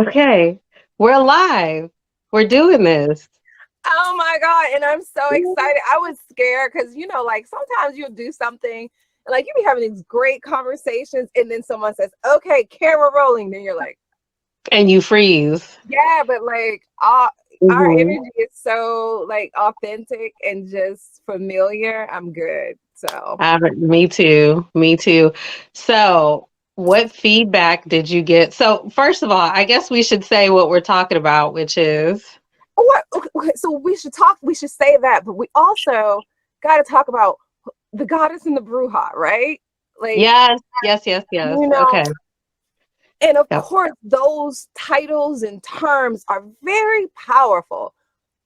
Okay, we're live. We're doing this. Oh my God. And I'm so excited. I was scared because, like sometimes you'll do something and like you be having these great conversations and then someone says, okay, camera rolling. Then you're like, And you freeze. yeah, but like our Hmm. energy is so like authentic and just familiar. I'm good. So, Me too. Me too. So, what feedback did you get? So, first of all, I guess we should say what we're talking about, which is what? Okay, so we should say that, but we also got to talk about the goddess and the Bruja, right? Like, yes, yes, yes, yes. you know, Okay. and of Yep. course, those titles and terms are very powerful,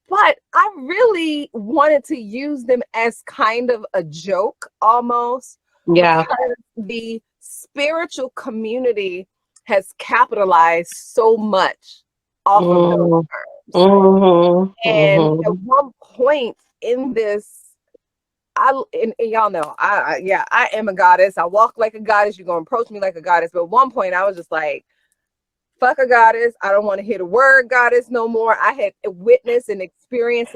but I really wanted to use them as kind of a joke almost Yeah. because the spiritual community has capitalized so much off of those Mm-hmm. terms. And at Mm-hmm. one point in this, and y'all know, yeah, I am a goddess. I walk like a goddess. You're gonna approach me like a goddess. But at one point, I was just like, fuck a goddess. I don't want to hear the word goddess no more. I had witnessed and experienced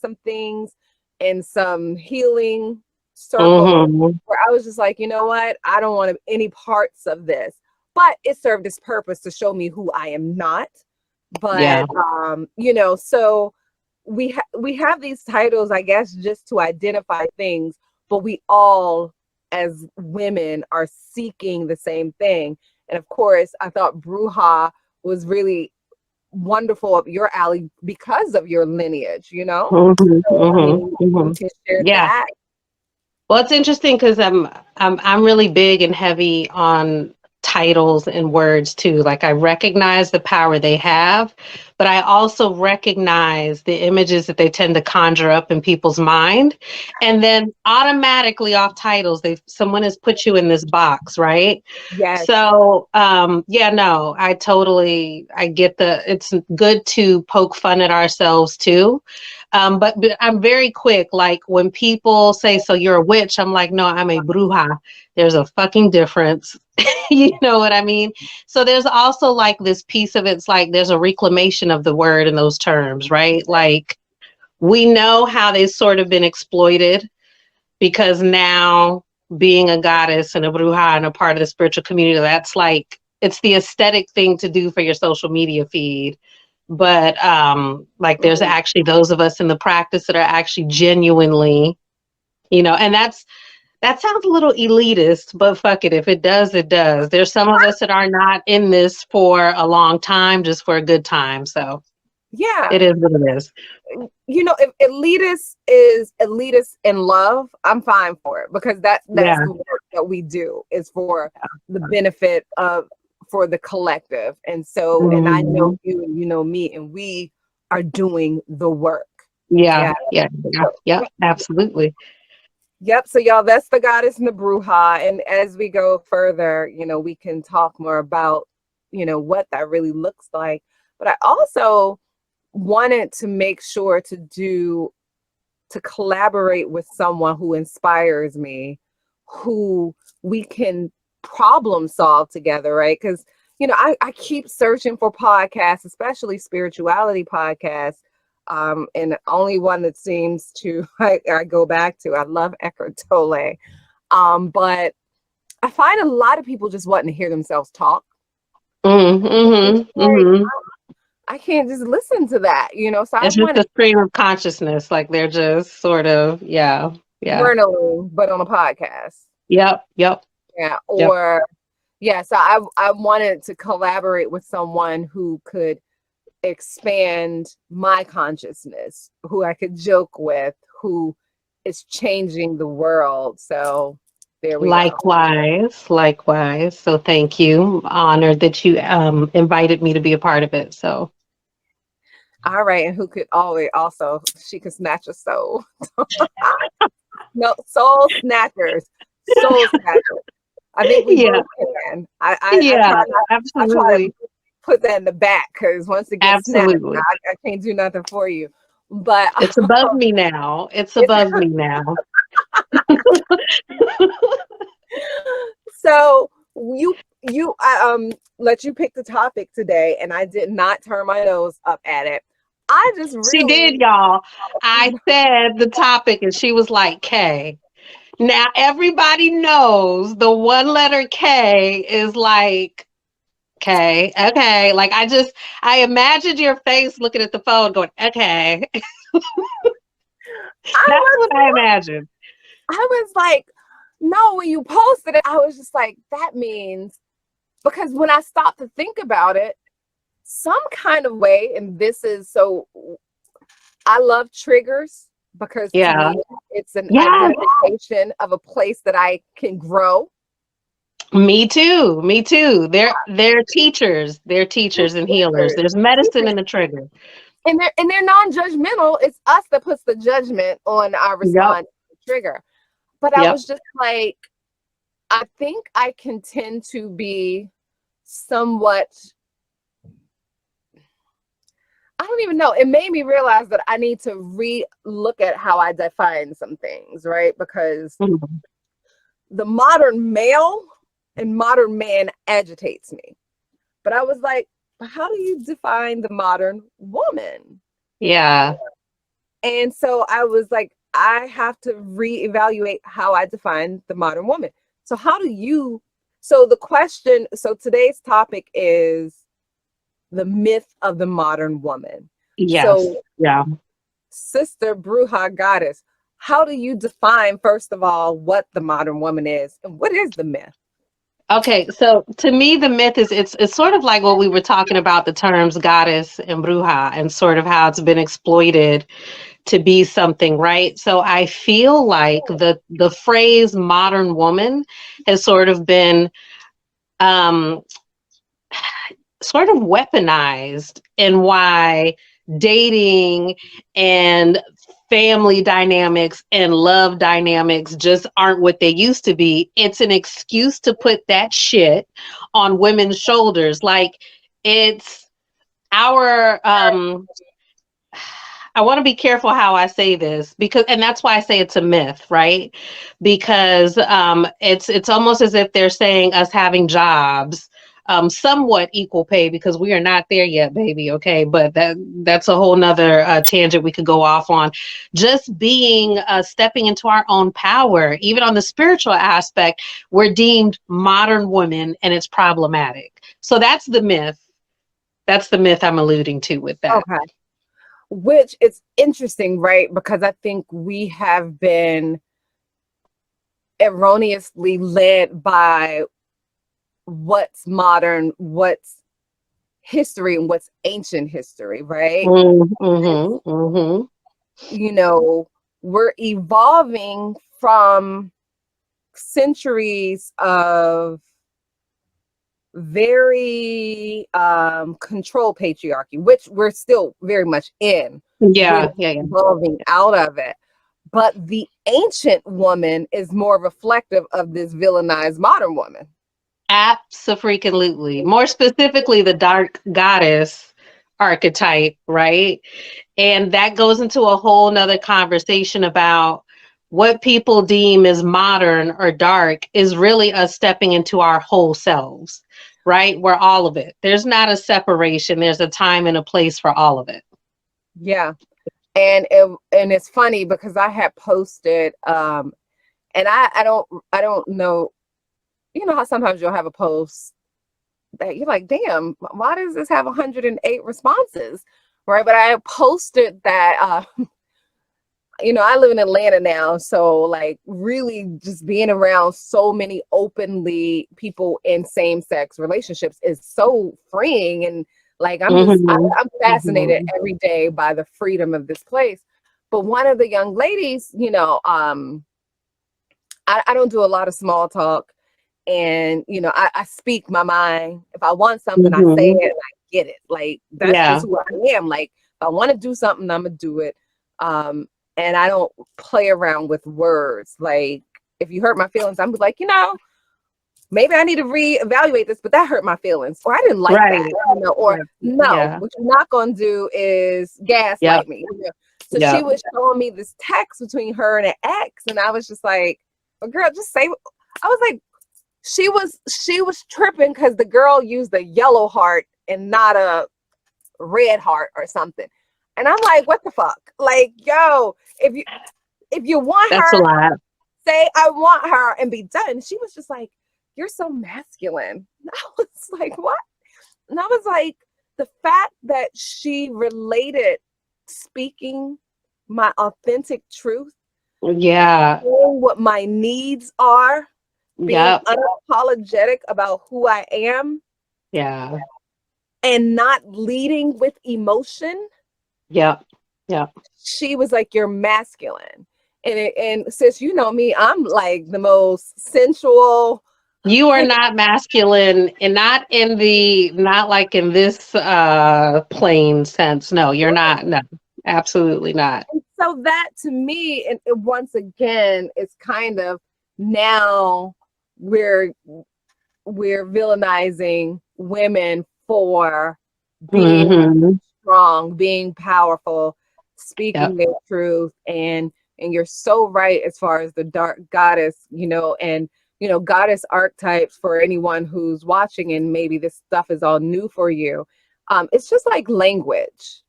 some things and some healing circles Mm-hmm. where I was just like, you know what? I don't want any parts of this. But it served its purpose to show me who I am not. Yeah. But so we have these titles, I guess, just to identify things, but we all as women are seeking the same thing. And of course, I thought Bruja was really wonderful up your alley because of your lineage, you know? Mm-hmm. So, I Mm-hmm. mean, Mm-hmm. you can share Yeah. that. Well, it's interesting because I'm really big and heavy on titles and words too. Like I recognize the power they have, but I also recognize the images that they tend to conjure up in people's mind, and then automatically off titles, they someone has put you in this box, right? Yes. So yeah, no, I get it's good to poke fun at ourselves too. But I'm very quick. Like when people say, "So you're a witch," I'm like, "No, I'm a bruja." There's a fucking difference. You know what I mean? So there's also like this piece of it's like there's a reclamation of the word in those terms, right? Like we know how they've sort of been exploited because now being a goddess and a bruja and a part of the spiritual community, that's like it's the aesthetic thing to do for your social media feed. But like there's Mm. actually those of us in the practice that are actually genuinely, and that sounds a little elitist, but fuck it. If it does, it does. There's some of us that are not in this for a long time, just for a good time. So Yeah. it is what it is. If elitist is elitist in love, I'm fine for it because that's Yeah. the work that we do is for the benefit of for the collective. And so, and I know Mhm. you and you know me, and we are doing the work. Yeah. Yeah. Yeah. Yeah. So, Yeah. Absolutely. yep. So y'all, that's the goddess and the Bruja. And as we go further, we can talk more about, what that really looks like. But I also wanted to make sure to collaborate with someone who inspires me, who we can problem solve together, right? Because, I keep searching for podcasts, especially spirituality podcasts. And the only one that seems to I go back to, I love Eckhart Tolle. But I find a lot of people just wanting to hear themselves talk. It's Mm-hmm. like, Mm-hmm. I can't just listen to that. So I It's just want a stream of consciousness. Like they're just sort of, yeah. Yeah. journaling, but on a podcast. Yep. Yep. Yeah. Yep. Or yeah, so I wanted to collaborate with someone who could expand my consciousness, who I could joke with, who is changing the world. So there we go. Likewise, likewise. So thank you. Honored that you invited me to be a part of it. So All right, and who could always also she could snatch a soul. No, soul snatchers, soul snatchers. I think we yeah, both can. I yeah, try to absolutely, put that in the back because once it gets snatched, absolutely. I can't do nothing for you. But It's above me now. It's it's above me now. so I let you pick the topic today, and I did not turn my nose up at it. I just She did, really, y'all. I said the topic and she was like, K. Now everybody knows the one letter K is like, okay, okay. Like I imagined your face looking at the phone going, okay. I That's was, what I imagined. I was like, no. When you posted it, I was just like, that means, because when I stopped to think about it, some kind of way, and this is so, I love triggers because to Yeah. me, it's an Yeah. identification of a place that I can grow. Me too. Me too. They're teachers. They're teachers and healers. There's medicine in the trigger. And they're non-judgmental. It's us that puts the judgment on our Yep. response trigger. But I Yep. was just like, I think I can tend to be somewhat, I don't even know. It made me realize that I need to re-look at how I define some things, right? Because Mhm. the modern male and modern man agitates me. But I was like, how do you define the modern woman? Yeah. And so I was like, I have to reevaluate how I define the modern woman. So how do you, so the question, so today's topic is the myth of the modern woman. Yes. So Yeah. Sister Bruja Goddess, how do you define, first of all, what the modern woman is and what is the myth? Okay, so to me, the myth is it's sort of like what we were talking about, the terms goddess and bruja, and sort of how it's been exploited to be something, right? So I feel like the phrase modern woman has sort of been um, sort of weaponized in why dating and family dynamics and love dynamics just aren't what they used to be. It's an excuse to put that shit on women's shoulders. Like it's our I want to be careful how I say this because and that's why I say it's a myth, right? Because it's almost as if they're saying us having jobs somewhat equal pay because we are not there yet, baby. Okay, but that's a whole nother tangent we could go off on. Just being stepping into our own power, even on the spiritual aspect, we're deemed modern women, and it's problematic. So that's the myth. That's the myth I'm alluding to with that. Okay. Which is interesting, right? Because I think we have been erroneously led by what's modern, what's history, and what's ancient history, right? Mm-hmm, mm-hmm. You know, we're evolving from centuries of very control patriarchy, which we're still very much in. We're Yeah, yeah, yeah. evolving out of it. But the ancient woman is more reflective of this villainized modern woman. Absolutely. More specifically, the dark goddess archetype, right? And that goes into a whole nother conversation about what people deem as modern or dark is really us stepping into our whole selves, right? We're all of it. There's not a separation. There's a time and a place for all of it. Yeah. And it's funny because I had posted and I don't know, you know how sometimes you'll have a post that you're like, damn, why does this have 108 responses? Right. But I posted that you know, I live in Atlanta now, so like really just being around so many openly people in same-sex relationships is so freeing. And like Mm-hmm. I'm fascinated Mm-hmm. every day by the freedom of this place. But one of the young ladies, you know, I don't do a lot of small talk, and you know, I speak my mind. If I want something, I say Mm-hmm. it and I get it. Like that's Yeah. just who I am. Like if I want to do something, I'm gonna do it. And I don't play around with words. Like if you hurt my feelings, I'm like, you know, maybe I need to reevaluate this, but that hurt my feelings, or I didn't like that, Right. you know, or Right. no, Yeah. what you're not gonna do is Yep. gaslight me. You know? So she Yep. was showing me this text between her and an ex, and I was just like, well, girl, just say. I was like, she was tripping because the girl used a yellow heart and not a red heart or something. And I'm like, what the fuck? Like, yo, if you want That's a her, lot. say I want her and be done. She was just like, you're so masculine. And I was like, what? And I was like, the fact that she related speaking my authentic truth, Yeah. knowing what my needs are, being Yep. unapologetic about who I am, Yeah. and not leading with emotion. Yep. Yep. She was like, you're masculine. And sis, you know me, I'm like the most sensual. You are not masculine, and not like in this plain sense. No, you're not. No, absolutely not. So that to me, and once again, it's kind of now we're villainizing women for being Hmm. strong, being powerful, Yep. speaking their truth, and you're so right as far as the dark goddess, and goddess archetypes for anyone who's watching, and maybe this stuff is all new for you. It's just like language.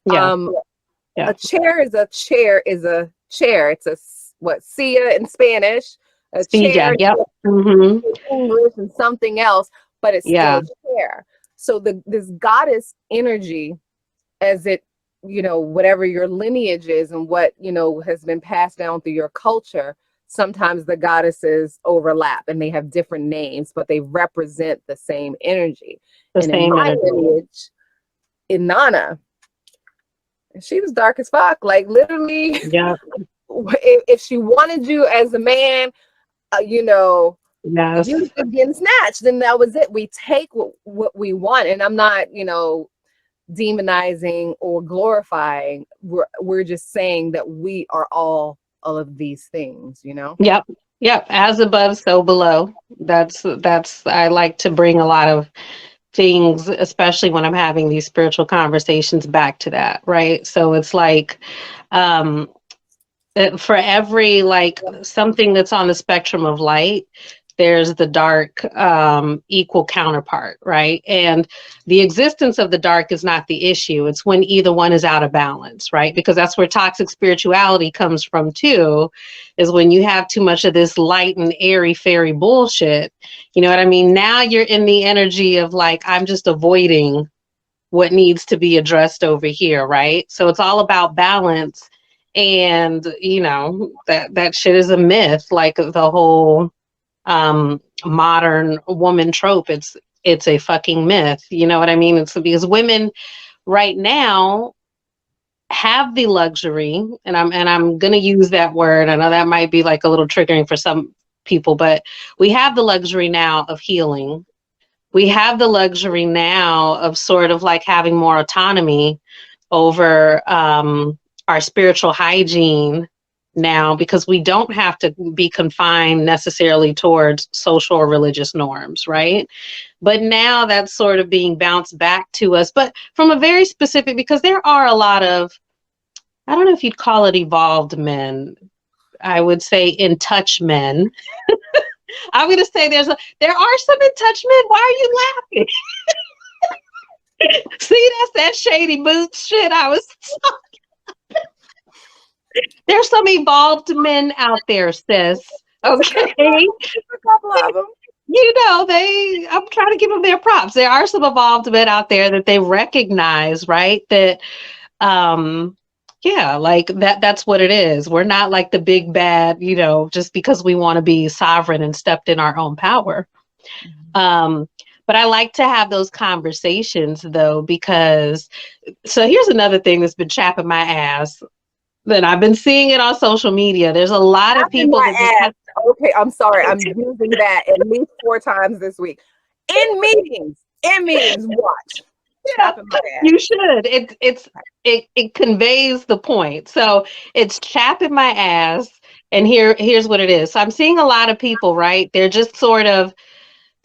Yeah. Um, Yeah. a chair is a chair is a chair. It's a what silla in Spanish, a Speed. Yeah. chair Yep. Hmm. in English, and something else, but it's still Yeah. a chair. So this goddess energy, as it, whatever your lineage is and what, has been passed down through your culture, sometimes the goddesses overlap and they have different names, but they represent the same energy. The And in same my energy. lineage, Inanna, she was dark as fuck. Like literally, Yeah. if she wanted you as a man, you Yes. was getting snatched, then that was it. We take what we want. And I'm not, demonizing or glorifying. We're just saying that we are all of these things. Yep. Yep. As above, so below. That's. I like to bring a lot of things, especially when I'm having these spiritual conversations, back to that. Right. So it's like, um, for every like something that's on the spectrum of light, there's the dark equal counterpart, right? And the existence of the dark is not the issue. It's when either one is out of balance, right? Because that's where toxic spirituality comes from too, is when you have too much of this light and airy fairy bullshit. You know what I mean? Now you're in the energy of like, I'm just avoiding what needs to be addressed over here, right? So it's all about balance. And that shit is a myth, like the whole modern woman trope. It's a fucking myth. You know what I mean? It's because women right now have the luxury, and I'm gonna use that word. I know that might be like a little triggering for some people, but we have the luxury now of healing. We have the luxury now of sort of like having more autonomy over our spiritual hygiene now, because we don't have to be confined necessarily towards social or religious norms, right? But now that's sort of being bounced back to us, but from a very specific, because there are a lot of, I don't know if you'd call it evolved men. I would say in touch men. I'm going to say there are some in touch men. Why are you laughing? See, that's that shady boots shit I was. There's some evolved men out there, sis. Okay. A couple of them. I'm trying to give them their props. There are some evolved men out there that they recognize, right? That, yeah, like that's what it is. We're not like the big bad, just because we want to be sovereign and stepped in our own power. Um, but I like to have those conversations though, because so here's another thing that's been chapping my ass. Then I've been seeing it on social media. There's a lot of Tapping people my that just ass. Okay, I'm sorry. I'm using that at least 4 times this week. In meetings, watch. yeah, Tapping my ass. you should. It conveys the point. So it's chapping my ass, and here's what it is. So I'm seeing a lot of people, right? They're just sort of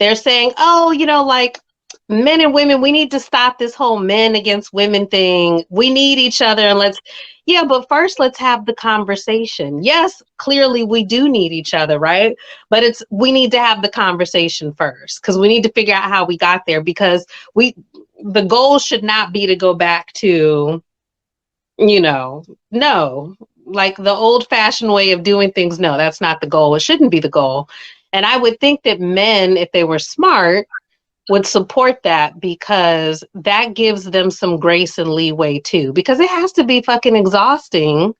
they're saying, oh, like men and women, we need to stop this whole men against women thing. We need each other, and yeah, but first let's have the conversation. Yes, clearly we do need each other, right? But we need to have the conversation first, because we need to figure out how we got there, because the goal should not be to go back to, no, like the old fashioned way of doing things. No, that's not the goal. It shouldn't be the goal. And I would think that men, if they were smart, would support that, because that gives them some grace and leeway too, because it has to be fucking exhausting,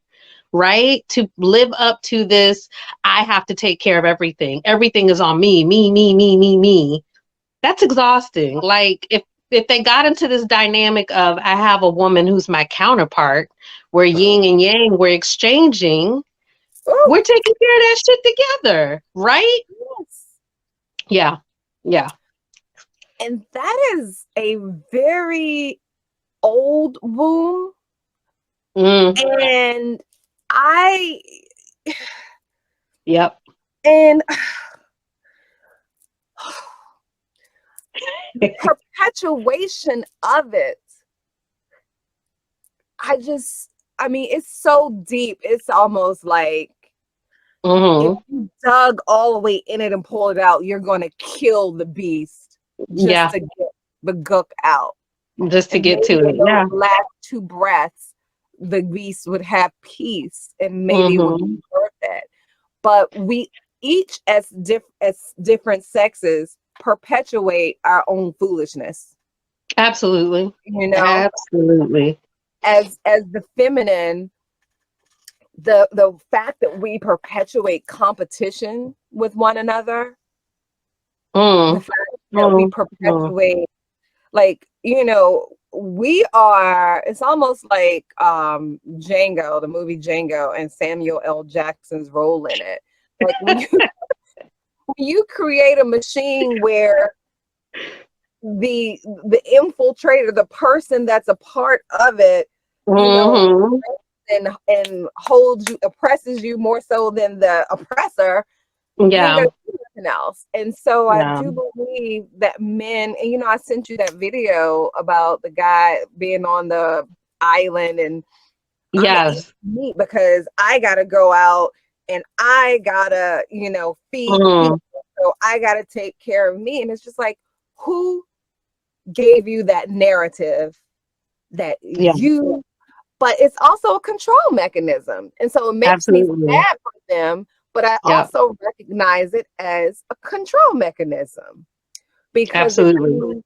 right? To live up to this, I have to take care of everything. Everything is on me, me, me, me, me, me. That's exhausting. Like if they got into this dynamic of, I have a woman who's my counterpart, we're yin and yang, we're exchanging, Ooh, we're taking care of that shit together, right? yes. Yeah. Yeah. And that is a very old wound. Mm. And I, Yep. and the perpetuation of it, I mean, it's so deep. It's almost like if Mm-hmm. you dug all the way in it and pull it out, you're going to kill the beast just Yeah. to get the gook out. Just to And get to maybe it. in those Yeah. last two breaths, the beast would have peace, and maybe it would Mm-hmm. be worth it. But we each, as different sexes, perpetuate our own foolishness. Absolutely. You know, Absolutely. as the feminine, the fact that we perpetuate competition with one another, the Mm. fact that we Mm. Mm. perpetuate, like, we are, it's almost like Django, the movie Django, and Samuel L. Jackson's role in it. Like when you create a machine where the infiltrator, the person that's a part of it, Mm-hmm. and holds you, oppresses you more so than the oppressor, you ain't Yeah. gonna do nothing else. And so I Yeah. do believe that men, and I sent you that video about the guy being on the island, and I'm gonna eat Yes. meat because I gotta go out and I gotta, feed the people. Mm. So I gotta take care of me. And it's just like, who gave you that narrative that Yeah. you, but it's also a control mechanism. And so it makes me Absolutely. sad for them, but I Yeah. also recognize it as a control mechanism. Because if Absolutely. you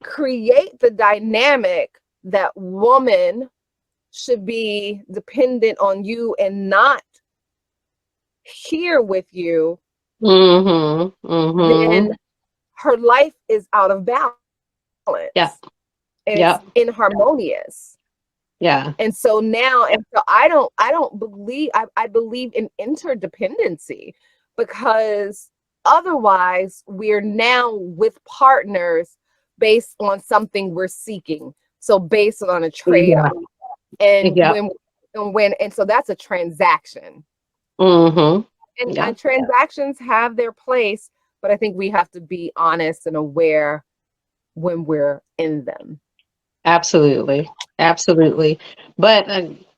create the dynamic that woman should be dependent on you and not here with you, Mm-hmm. Mm-hmm. then her life is out of balance Yeah. and it's Yeah. inharmonious. Yeah. And so now, and so I don't believe, I believe in interdependency, because otherwise we're now with partners based on something we're seeking. So based on a Yeah. trade-off. And Yeah. and so that's a transaction. Mm-hmm. Yeah. And transactions have their place, but I think we have to be honest and aware when we're in them. Absolutely. Absolutely. But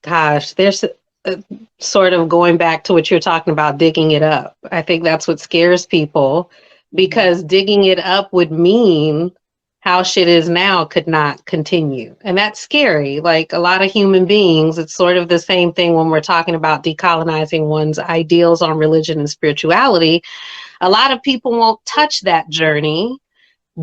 gosh, there's sort of going back to what you're talking about, digging it up. I think that's what scares people, because digging it up would mean how shit is now could not continue. And that's scary. Like a lot of human beings, it's sort of the same thing when we're talking about decolonizing one's ideals on religion and spirituality. A lot of people won't touch that journey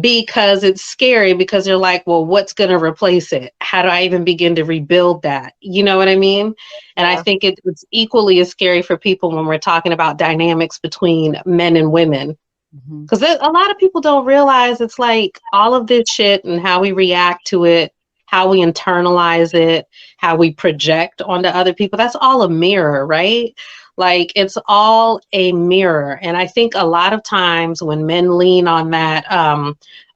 because it's scary, because they're like, well, what's going to replace it? How do I even begin to rebuild that? You know what I mean? And I Yeah. think it's equally as scary for people when we're talking about dynamics between men and women, because a lot of people don't realize it's like all of this shit and how we react to it, how we internalize it, how we project onto other people. That's all a mirror, right? Like it's all a mirror. And I think a lot of times when men lean on that,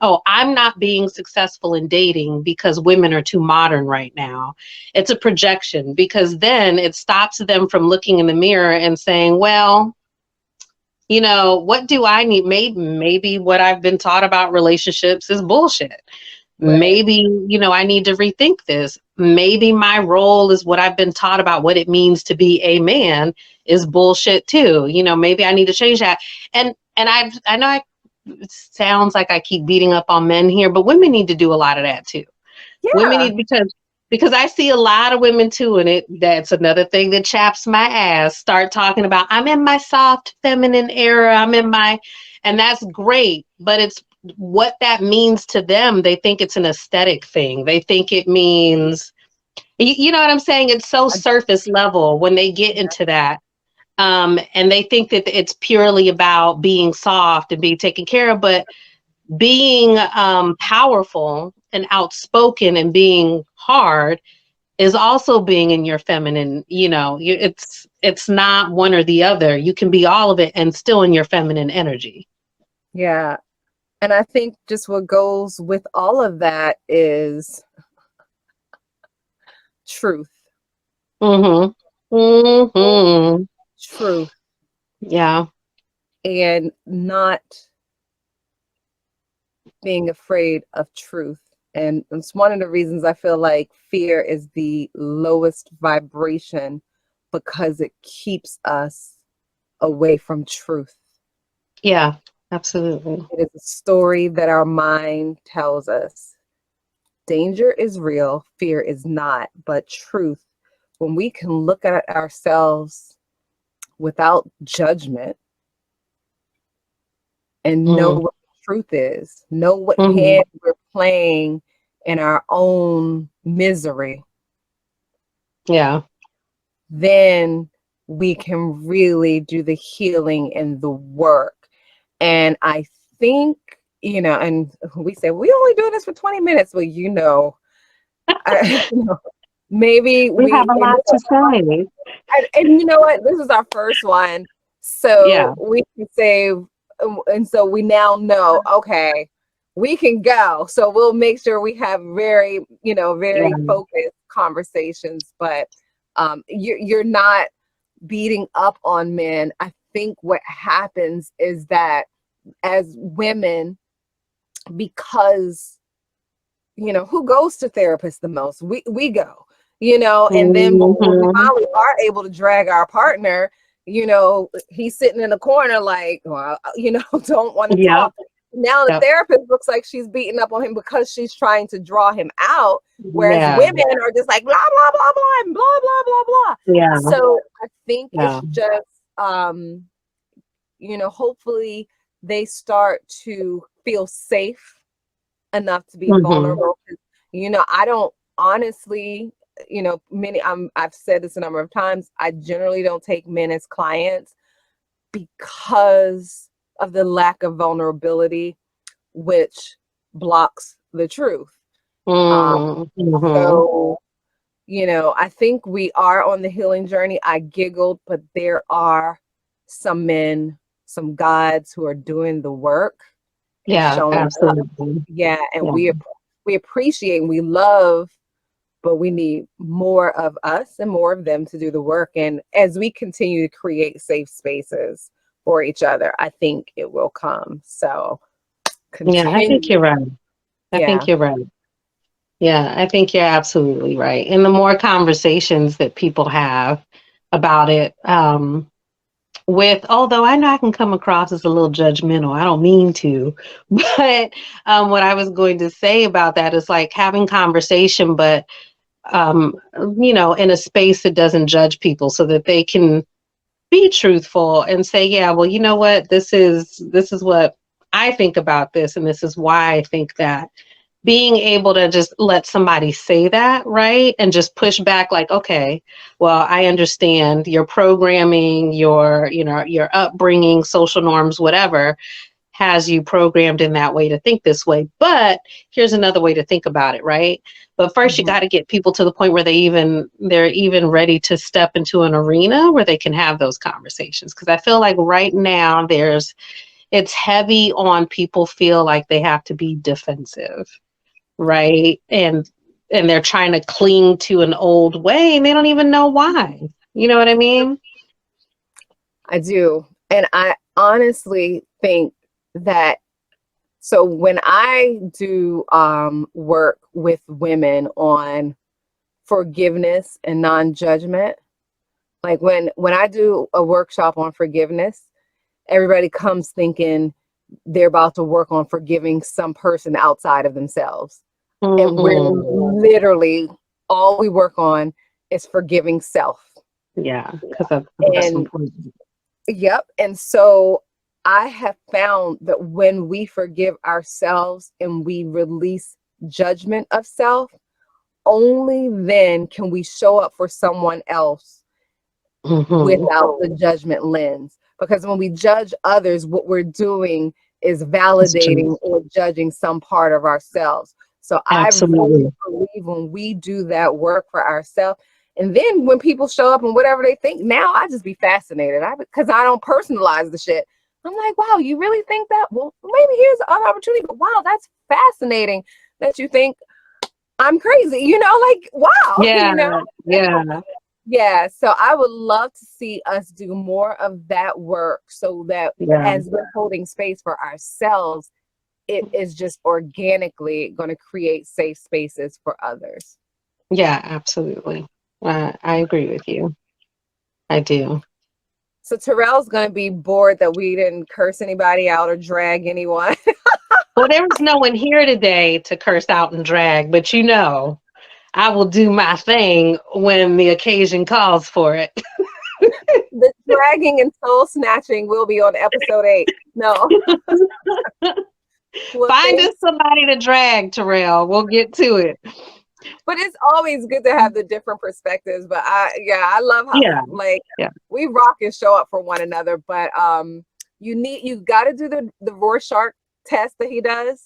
oh, I'm not being successful in dating because women are too modern right now. It's a projection, because then it stops them from looking in the mirror and saying, well, You know, what do I need? Maybe what I've been taught about relationships is bullshit. Right. Maybe, you know, I need to rethink this. Maybe my role is what I've been taught about what it means to be a man is bullshit too. You know, maybe I need to change that. I know it sounds like I keep beating up on men here, but women need to do a lot of that too. Women Yeah. need, because I see a lot of women too, and that's another thing that chaps my ass. Start talking about I'm in my soft feminine era. And that's great, but it's what that means to them. They think it's an aesthetic thing. They think it means, you know what I'm saying? It's so I, surface level when they get into that. And they think that it's purely about being soft and being taken care of, but being powerful and outspoken and being hard is also being in your feminine. You know, it's not one or the other. You can be all of it and still in your feminine energy. yeah. And I think just what goes with all of that is truth. Mm-hmm. Mm-hmm. Truth. Yeah. And not being afraid of truth. And it's one of the reasons I feel like fear is the lowest vibration because it keeps us away from truth. Yeah, absolutely. It is a story that our mind tells us. Danger is real, fear is not, but truth, when we can look at ourselves without judgment and know Mm-hmm. what the truth is, know what Mm-hmm. hand we're playing in our own misery, Yeah. then we can really do the healing and the work. And I think, and we say, we only do this for 20 minutes. Well, you know, maybe We have a lot to say. and you know what? This is our first one. Yeah. So we can save, and so we now know, okay, we can go. So we'll make sure we have very Yeah. focused conversations. But you're not beating up on men. I think what happens is that as women, because who goes to therapists the most? We go, and then when we Mm-hmm. finally are able to drag our partner, he's sitting in the corner like, well, don't want to Yep. talk. Now the Yep. therapist looks like she's beating up on him because she's trying to draw him out, whereas Yeah. women are just like blah blah blah blah and blah blah blah blah. Yeah. So I think Yeah. it's just hopefully they start to feel safe enough to be Mm-hmm. vulnerable. I don't honestly, I've said this a number of times. I generally don't take men as clients because of the lack of vulnerability, which blocks the truth. Mm-hmm. So, I think we are on the healing journey. I giggled, but there are some men, some gods who are doing the work and Yeah, showing up. absolutely. Yeah, and Yeah. we appreciate and we love, but we need more of us and more of them to do the work. And as we continue to create safe spaces for each other, I think it will come. So Yeah, I think continue. you're right. I Yeah. think you're right. Yeah, I think you're absolutely right. And the more conversations that people have about it, although I know I can come across as a little judgmental, I don't mean to, but what I was going to say about that is like having conversation, but um, in a space that doesn't judge people, so that they can be truthful and say, yeah, well, you know what, this is what I think about this, and this is why I think that. Being able to just let somebody say that, right, and just push back like, okay, well, I understand your programming, your upbringing, social norms, whatever has you programmed in that way to think this way, but here's another way to think about it, right? But first you Mhm. got to get people to the point where they're even ready to step into an arena where they can have those conversations, because I feel like right now it's heavy on people feel like they have to be defensive, right? And they're trying to cling to an old way and they don't even know why. You know what I mean? I do. And I honestly think that, so when I do work with women on forgiveness and non-judgment, like when I do a workshop on forgiveness, everybody comes thinking they're about to work on forgiving some person outside of themselves. And we're literally, all we work on is forgiving self. Yeah, because that's the most And important. yep. And so I have found that when we forgive ourselves and we release judgment of self, only then can we show up for someone else without the judgment lens. Because when we judge others, what we're doing is It's true. validating or judging some part of ourselves. So I really Absolutely. believe when we do that work for ourselves, and then when people show up and whatever they think, now I just be fascinated. Because I don't personalize the shit. I'm like, wow, you really think that? Well, maybe here's an opportunity. But wow, that's fascinating that you think I'm crazy. Like, wow, Yeah, yeah, Yeah, so I would love to see us do more of that work so that yeah, as we're holding space for ourselves, it is just organically going to create safe spaces for others. yeah, absolutely. I agree with you. I do. So Terrell's going to be bored that we didn't curse anybody out or drag anyone. Well, there was no one here today to curse out and drag, but I will do my thing when the occasion calls for it. The dragging and soul snatching will be on episode 8. No. Well, Find us thanks. somebody to drag, Terrell. We'll get to it. But it's always good to have the different perspectives. But I love how Yeah, like yeah. we rock and show up for one another. But you got to do the Rorschach test that he does.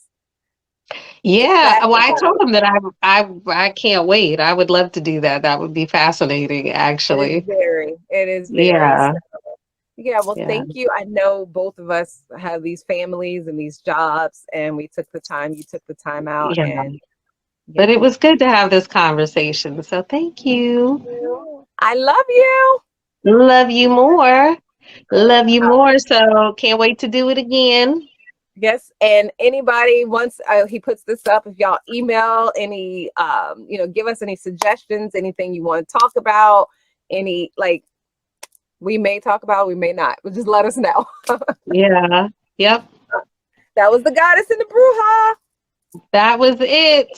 It's Yeah. Well, I fascinating. told him that I can't wait. I would love to do that. That would be fascinating, actually. It is very. Yeah. Yeah, well, Yeah. thank you. I know both of us have these families and these jobs, and we took the time. You took the time out, Yeah. and But yeah. it was good to have this conversation. So thank you. I love you. Love you more. Love you more. So can't wait to do it again. Yes, and anybody once he puts this up, if y'all email any, give us any suggestions, anything you want to talk about, any like we may talk about, we may not, but just let us know. Yeah. Yep. That was the goddess in the Bruja. That was it.